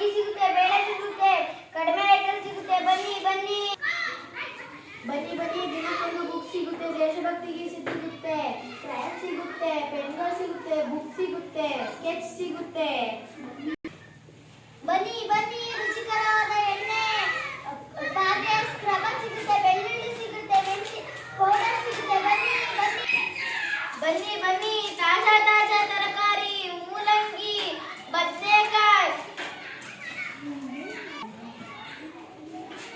ಅಕ್ಕಿ ಸಿಗುತ್ತೆ, ಬೇಳೆ ಸಿಗುತ್ತೆ, ಕಡಿಮೆ ರೇಟಲ್ಲಿ ಸಿಗುತ್ತೆ. ಬನ್ನಿ ಬನ್ನಿ ಬನ್ನಿ ಬನ್ನಿ. ದಿನಕ್ಕೊಂದು ಬುಕ್ ಸಿಗುತ್ತೆ, ದೇಶಭಕ್ತಿ ಗೀತೆ ಸಿಗುತ್ತೆ, ಕ್ರಯಾನ್ ಸಿಗುತ್ತೆ, ಪೆನ್ಗಳು ಸಿಗುತ್ತೆ, ಬುಕ್ ಸಿಗುತ್ತೆ, ಸ್ಕೆಚ್ ಸಿಗುತ್ತೆ. ಬನ್ನಿ ಬನ್ನಿ. ರುಚಿಕರವಾದ ಎಣ್ಣೆ, ಪಾತ್ರೆ, ಸ್ಕ್ರಬರ್ ಸಿಗುತ್ತೆ, ಬೆಳ್ಳುಳ್ಳಿ ಸಿಗುತ್ತೆ, ಮೆಣಸಿ ಪೌಡರ್ ಸಿಗುತ್ತೆ. ಬನ್ನಿ ಬನ್ನಿ ಬನ್ನಿ ಬನ್ನಿ. ತಾಜಾ ತಾಜಾ ತರಕಾರಿ, ಮೂಲಂಗಿ, ಬದನೆಕಾಯಿ.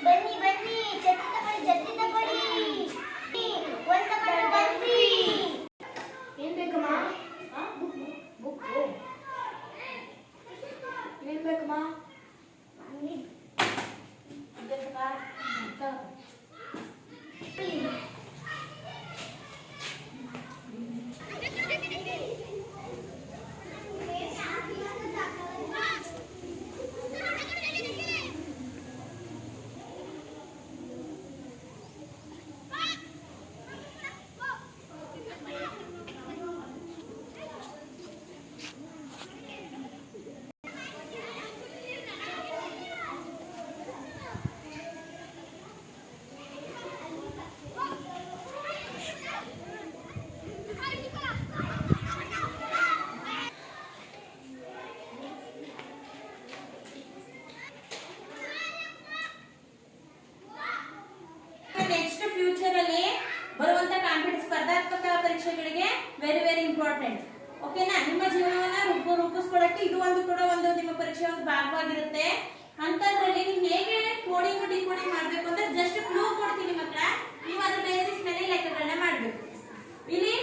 ಬನ್ನಿ ಬನ್ನಿ. ಜತ್ತಿ ತಗೊಳ್ಳಿ, ಒಂದು ತಗೊಂಡು ಬನ್ನಿ. ಏನ್ ಬೇಕಮ್ಮ? ಬುಕ್. ಏನ್ ಬೇಕಮ್ಮ? ನೆಕ್ಸ್ಟ್ ಫ್ಯೂಚರ್ ಅಲ್ಲಿ ಬರುವಂತ ಕಾಂಪಿಟೇಟಿವ್ ಸ್ಪರ್ಧಾತ್ಮಕ ಪರೀಕ್ಷೆಗಳಿಗೆ ವೆರಿ ಇಂಪಾರ್ಟೆಂಟ್. ಓಕೆನಾ? ನಿಮ್ಮ ಜೀವನವನ್ನ ರೂಪಿಸ್ಕೊಳ್ಳಕ್ಕೆ ಇದು ಒಂದು ಕೂಡ ಒಂದು ನಿಮ್ಮ ಪರೀಕ್ಷೆ ಒಂದು ಭಾಗವಾಗಿರುತ್ತೆ. ಅಂತದ್ರಲ್ಲಿ ನೀವು ಹೇಗೆ ಕೋಡಿಂಗ್ ಡಿಕೋಡಿಂಗ್ ಮಾಡ್ಬೇಕು ಅಂತ ಜಸ್ಟ್ ಕ್ಲೂ ಕೊಡ್ತೀನಿ ಮಕ್ಕಳ. ನೀವು ಅದರ ಬೇಸಿಸ್ ಮೇಲೆ ಲೆಕ್ಕಗಳನ್ನ ಮಾಡ್ಬೇಕು. ಇಲ್ಲಿ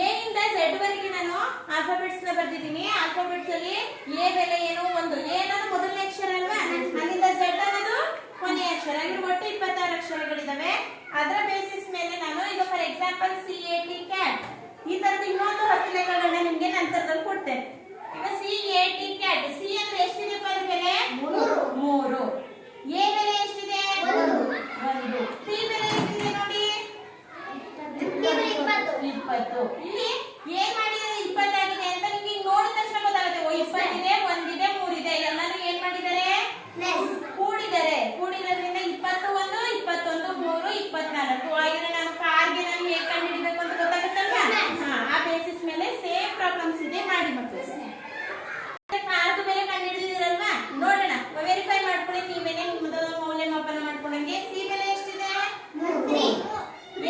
ಎ ಇಂದ ಝೆಡ್ ವರೆಗೆ ನಾನು ಆಲ್ಫಾಬೆಟ್ಸ್ ನ ಬರ್ದಿದ್ದೀನಿ. ಆಲ್ಫಾಬೆಟ್ಸ್ ಅಲ್ಲಿ ಎ ಬೆಲೆ ಏನು? ಒಂದು. ಎ ಅನ್ನೋದು ಮೊದಲನೇ ಅಕ್ಷರ ಅಲ್ವಾ? ಅಲ್ಲಿಂದ ಝೆಡ್ ಅನ್ನೋದು ಕೊನೆಯ ಅಕ್ಷರ. ಇಲ್ಲಿ ಒಟ್ಟು 26 ಅಕ್ಷರಗಳಿದಾವೆ. ಅದರ ಬೇಸಿಸ್ ಮೇಲೆ ನಾನು ಈಗ ಫಾರ್ ಎಕ್ಸಾಂಪಲ್ CAT ಕ್ಯಾಟ್ ಈ ತರದ ಇನ್ನೊಂದು 10 ಲೆಕ್ಕಗಳನ್ನ ನಿಮ್ಗೆ ನಂತರದಲ್ಲಿ ಕೊಡ್ತೇನೆ. ಈಗ CAT ಕ್ಯಾಟ್. ಸಿ ಅಂದ್ರೆ ಎಷ್ಟಿದೆ ಅದ್ರ ಬೆಲೆ? 3. ಎ ಬೆಲೆ ಎಷ್ಟಿದೆ? 1. ಟಿ ಬೆಲೆ ಎಷ್ಟಿದೆ ನೋಡಿ? 20. ಇಲ್ಲಿ ಏನ್ ಮಾಡಿದರೆ 20 ಆಗಿದೆ ಅಂತ ನಿಮ್ಗೆ ನೋಡಿದ ತಕ್ಷಣ ಗೊತ್ತಾಗುತ್ತೆ. 20 ಇದೆ, 1 ಇದೆ, 3 ಇದೆ. ಎಲ್ಲಾನು ಏನ್ ಮಾಡಿದ್ದಾರೆ? ಕೂಡಿದ್ದಾರೆ. ಕೂಡಿರೋದ್ರಿಂದ 21, 3, 24 ಆಗಿದ್ರೆ ನಾನು ಕಾರ್ಗೆ ನಾನು ಹೇಗೆ ಕಂಡುಹಿಡಿಬೇಕು ಅಂತ ಗೊತ್ತಾಗುತ್ತಲ್ವಾ? ಆ ಬೇಸಿಸ್ ಮೇಲೆ ಸೇಮ್ ಪ್ರಾಬ್ಲಮ್ಸ್ ಇದೆ, ಮಾಡಿ ಮಕ್ಕಳು. ಕಾರ್ದು ಬೆಲೆ ಕಂಡುಹಿಡಿದಿರಲ್ವಾ? ನೋಡೋಣ, ವೆರಿಫೈ ಮಾಡ್ಕೊಳ್ಳಿ ನೀವೇನೆ ನಿಮ್ಮದ ಮೌಲ್ಯಮಾಪನ ಮಾಡ್ಕೊಂಡಂಗೆ. ಸಿ ಬೆಲೆ ಎಷ್ಟಿದೆ? 3.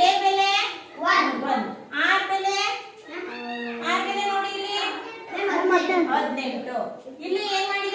ಎ ಬೆಲೆ 1. ಆರ್ ಬೆಲೆ ನೋಡಿ ಇಲ್ಲಿ 18. ಇಲ್ಲಿ ಏನ್ ಮಾಡಿ